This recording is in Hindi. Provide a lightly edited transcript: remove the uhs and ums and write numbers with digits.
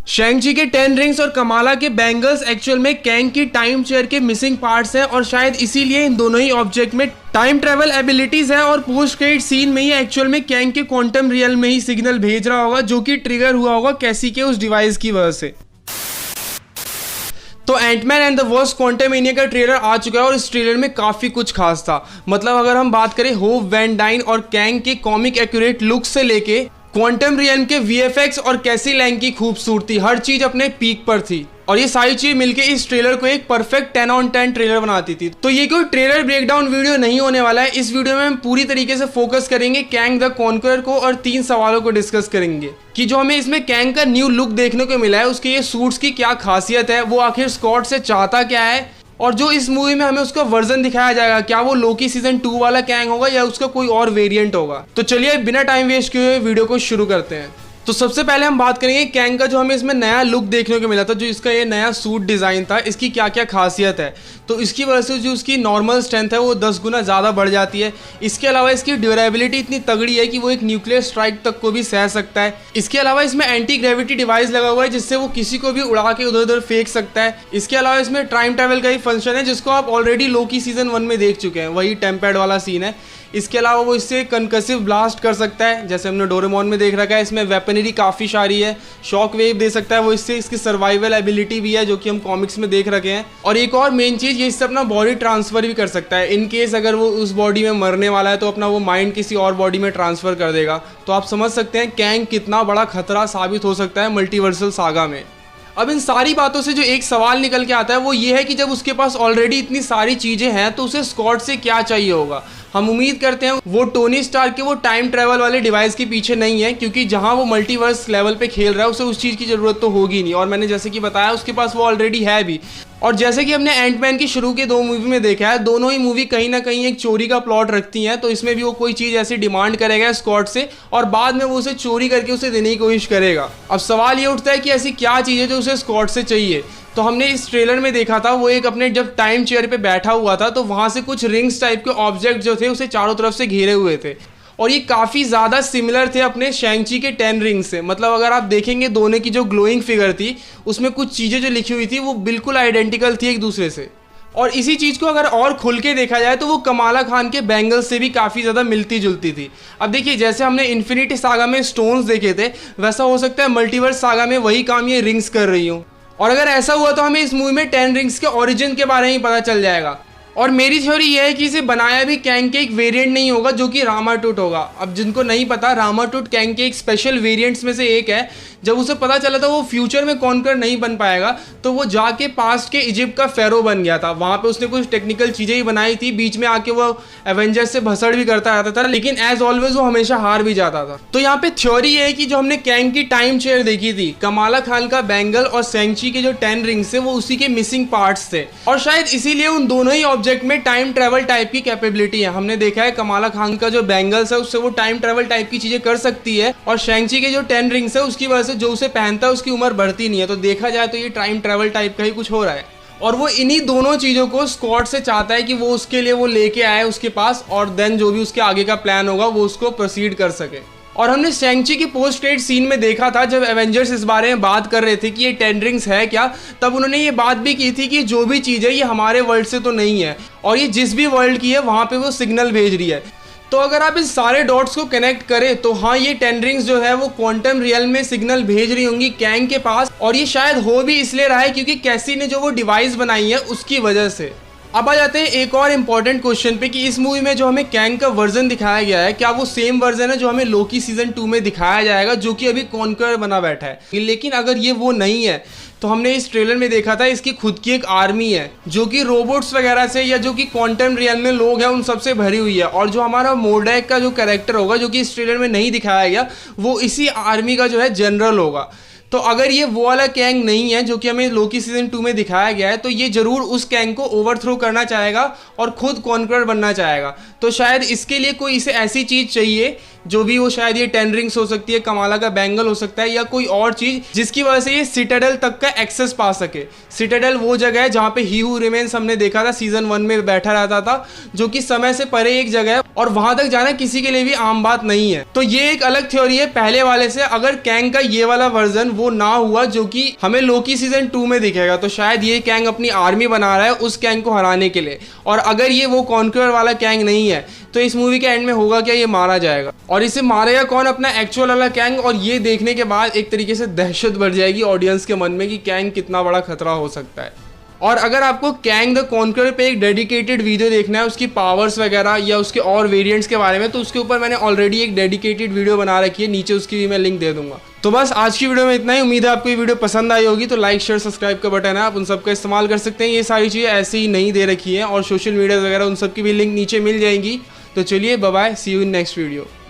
शैंग-ची के 10 रिंग्स और कमाला के बैंगल्स एक्चुअल में कैंग की टाइम चेयर के मिसिंग पार्ट्स हैं और शायद इसीलिए इन दोनों ही ऑब्जेक्ट में टाइम ट्रेवल एबिलिटीज है और पोस्ट क्रेडिट सीन में ही एक्चुअल में कैंग के क्वांटम रियल में ही सिग्नल भेज रहा होगा जो कि ट्रिगर हुआ होगा कैसी के उस डिवाइस की वजह से। तो Ant Man and the Wasp Quantumania का ट्रेलर आ चुका है और इस ट्रेलर में काफ़ी कुछ खास था। मतलब अगर हम बात करें होप वैन डाइन और कैंग के कॉमिक एक्यूरेट लुक से लेके क्वांटम रियल्म के वीएफएक्स और कैसी लैंग की खूबसूरती, हर चीज़ अपने पीक पर थी और ये सारी चीज़ मिलके इस ट्रेलर को एक परफेक्ट 10 on 10 ट्रेलर बनाती थी। तो ये कोई ट्रेलर ब्रेकडाउन वीडियो नहीं होने वाला है। इस वीडियो में हम पूरी तरीके से फोकस करेंगे कैंग द कॉन्करर को और 3 सवालों को डिस्कस करेंगे कि जो हमें इसमें कैंग का न्यू लुक देखने को मिला है उसके ये सूट्स की क्या खासियत है, वो आखिर स्कॉट से चाहता क्या है, और जो इस मूवी में हमें उसका वर्जन दिखाया जाएगा क्या वो लोकी सीजन 2 वाला कैंग होगा या उसका कोई और वेरिएंट होगा। तो चलिए बिना टाइम वेस्ट किए हुए वीडियो को शुरू करते हैं। तो सबसे पहले हम बात करेंगे कैंग का जो हमें इसमें नया लुक देखने को मिला था, जो इसका ये नया सूट डिज़ाइन था, इसकी क्या क्या खासियत है। तो इसकी वजह से जो उसकी नॉर्मल स्ट्रेंथ है वो 10 गुना ज़्यादा बढ़ जाती है। इसके अलावा इसकी ड्यूरेबिलिटी इतनी तगड़ी है कि वो एक न्यूक्लियर स्ट्राइक तक को भी सह सकता है। इसके अलावा इसमें एंटी ग्रेविटी डिवाइस लगा हुआ है जिससे वो किसी को भी उड़ा के उधर उधर फेंक सकता है। इसके अलावा इसमें टाइम ट्रैवल का ही फंक्शन है जिसको आप ऑलरेडी लोकी सीजन 1 में देख चुके हैं, वही टेम्पेड वाला सीन है। इसके अलावा वो इससे कंकसिव ब्लास्ट कर सकता है जैसे हमने डोरेमोन में देख रखा है। इसमें वेपनरी काफ़ी सारी है, शॉक वेव दे सकता है वो, इससे इसकी सर्वाइवल एबिलिटी भी है जो कि हम कॉमिक्स में देख रखे हैं। और एक और मेन चीज़, ये इससे अपना बॉडी ट्रांसफ़र भी कर सकता है। इन केस अगर वो उस बॉडी में मरने वाला है तो अपना वो माइंड किसी और बॉडी में ट्रांसफ़र कर देगा। तो आप समझ सकते हैं कैंग कितना बड़ा खतरा साबित हो सकता है मल्टीवर्सल सागा में। अब इन सारी बातों से जो एक सवाल निकल के आता है वो ये है कि जब उसके पास ऑलरेडी इतनी सारी चीज़ें हैं तो उसे स्कॉट से क्या चाहिए होगा। हम उम्मीद करते हैं वो टोनी स्टार्क के वो टाइम ट्रैवल वाले डिवाइस के पीछे नहीं है, क्योंकि जहां वो मल्टीवर्स लेवल पे खेल रहा है उसे उस चीज़ की ज़रूरत तो होगी नहीं। और मैंने जैसे कि बताया उसके पास वो ऑलरेडी है भी। और जैसे कि हमने एंटमैन की शुरू के 2 मूवी में देखा है, दोनों ही मूवी कहीं ना कहीं एक चोरी का प्लॉट रखती हैं। तो इसमें भी वो कोई चीज़ ऐसी डिमांड करेगा स्कॉट से और बाद में वो उसे चोरी करके उसे देने की कोशिश करेगा। अब सवाल ये उठता है कि ऐसी क्या चीज़ है जो उसे स्कॉट से चाहिए। तो हमने इस ट्रेलर में देखा था वो एक अपने जब टाइम चेयर पे बैठा हुआ था तो वहाँ से कुछ रिंग्स टाइप के ऑब्जेक्ट जो थे उसे चारों तरफ से घेरे हुए थे और ये काफ़ी ज़्यादा सिमिलर थे अपने शैंग-ची के 10 रिंग्स से। मतलब अगर आप देखेंगे दोनों की जो ग्लोइंग फिगर थी उसमें कुछ चीज़ें जो लिखी हुई थी वो बिल्कुल आइडेंटिकल थी एक दूसरे से। और इसी चीज़ को अगर और खुल के देखा जाए तो वो कमाला खान के बैंगल्स से भी काफ़ी ज़्यादा मिलती जुलती थी। अब देखिए जैसे हमने इन्फिनिटी सागा में स्टोन्स देखे थे वैसा हो सकता है मल्टीवर्स सागा में वही काम ये रिंग्स कर रही हूँ। और अगर ऐसा हुआ तो हमें इस मूवी में 10 रिंग्स के ओरिजिन के बारे में पता चल जाएगा। और मेरी थ्योरी ये है कि इसे बनाया भी कैंग के एक वेरिएंट नहीं होगा जो कि रामाटूट होगा। अब जिनको नहीं पता, रामाटूट कैंग के एक स्पेशल वेरिएंट्स में से एक है। जब उसे पता चला था वो फ्यूचर में कॉन्कर नहीं बन पाएगा तो वो जाके पास्ट के इजिप्ट का फेरो बन गया था। वहाँ पे उसने कुछ टेक्निकल चीज़ें ही बनाई थी, बीच में आके वो एवेंजर्स से भसड़ भी करता रहता था, लेकिन एज ऑलवेज वो हमेशा हार भी जाता था। तो यहाँ पे थ्योरी ये है कि जो हमने कैंग की टाइम चेयर देखी थी, कमाला खान का बैंगल और शैंग-ची के जो 10 रिंग्स थे वो उसी के मिसिंग पार्ट्स थे और शायद इसीलिए उन दोनों ही ऑब्जेक्ट में टाइम ट्रेवल टाइप की कैपेबिलिटी है। हमने देखा है कमाला खान का जो बैंगल्स है उससे वो टाइम ट्रेवल टाइप की चीज़ें कर सकती है और शैंग-ची के जो 10 रिंग्स है उसकी वजह से जो उसे पहनता है उसकी उम्र बढ़ती नहीं है। तो देखा जाए तो ये टाइम ट्रैवल टाइप का ही कुछ हो रहा है और वो इन्हीं दोनों चीज़ों को स्कॉट से चाहता है कि वो उसके लिए वो लेके आए उसके पास और देन जो भी उसके आगे का प्लान होगा वो उसको प्रोसीड कर सके। और हमने शैंग-ची की पोस्ट क्रेडिट सीन में देखा था जब एवेंजर्स इस बारे में बात कर रहे थे कि ये 10 रिंग्स है क्या, तब उन्होंने ये बात भी की थी कि जो भी चीज़ है ये हमारे वर्ल्ड से तो नहीं है और ये जिस भी वर्ल्ड की है वहाँ पे वो सिग्नल भेज रही है। तो अगर आप इस सारे डॉट्स को कनेक्ट करें तो हाँ, ये 10 रिंग्स जो है वो क्वांटम रियल में सिग्नल भेज रही होंगी कैंग के पास और ये शायद हो भी इसलिए रहा है क्योंकि कैसी ने जो वो डिवाइस बनाई है उसकी वजह से। अब आ जाते हैं एक और इम्पॉर्टेंट क्वेश्चन पे कि इस मूवी में जो हमें कैंग का वर्जन दिखाया गया है क्या वो सेम वर्जन है जो हमें लोकी सीजन 2 में दिखाया जाएगा जो कि अभी कॉन्कर बना बैठा है। लेकिन अगर ये वो नहीं है तो हमने इस ट्रेलर में देखा था इसकी खुद की एक आर्मी है जो कि रोबोट्स वगैरह से या जो कि क्वांटम रियल में लोग हैं उन सबसे भरी हुई है। और जो हमारा मोर्डैक का जो कैरेक्टर होगा जो कि इस ट्रेलर में नहीं दिखाया गया वो इसी आर्मी का जो है जनरल होगा। तो अगर ये वो वाला कैंग नहीं है जो कि हमें लोकी सीजन 2 में दिखाया गया है तो ये जरूर उस कैंग को ओवरथ्रो करना चाहेगा और खुद कॉन्करर बनना चाहेगा। तो शायद इसके लिए कोई इसे ऐसी चीज़ चाहिए जो भी वो, शायद ये 10 रिंग्स हो सकती है, कमाला का बैंगल हो सकता है या कोई और चीज़ जिसकी वजह से ये सिटाडेल तक का एक्सेस पा सके। सिटाडेल वो जगह है जहाँ पे ही हू रिमेन्स हमने देखा था सीजन 1 में बैठा रहता था जो कि समय से परे एक जगह है और वहां तक जाना किसी के लिए भी आम बात नहीं है। तो ये एक अलग थ्योरी है पहले वाले से। अगर कैंग का ये वाला वर्जन वो ना हुआ जो कि हमें लोकी सीजन 2 में दिखेगा, तो शायद ये कैंग अपनी आर्मी बना रहा है उस कैंग को हराने के लिए। और अगर ये वो कॉन्क्यूअर वाला कैंग नहीं है तो इस मूवी के एंड में होगा क्या, ये मारा जाएगा। और इसे मारेगा कौन, अपना एक्चुअल वाला कैंग। और ये देखने के बाद एक तरीके से दहशत बढ़ जाएगी ऑडियंस के मन में कि कैंग कितना बड़ा खतरा हो सकता है। और अगर आपको कैंग द कॉन्करर पे एक डेडिकेटेड वीडियो देखना है उसकी पावर्स वगैरह या उसके और वेरिएंट्स के बारे में, तो उसके ऊपर मैंने ऑलरेडी एक डेडिकेटेड वीडियो बना रखी है, नीचे उसकी भी मैं लिंक दे दूंगा। तो बस आज की वीडियो में इतना ही। उम्मीद है आपको ये वीडियो पसंद आई होगी। तो लाइक शेयर सब्सक्राइब का बटन है, आप उन सब का इस्तेमाल कर सकते हैं। ये सारी चीज़ें ऐसे ही नहीं दे रखी है और सोशल मीडिया वगैरह उन सब की भी लिंक नीचे मिल जाएंगी। तो चलिए bye bye, see you in next video.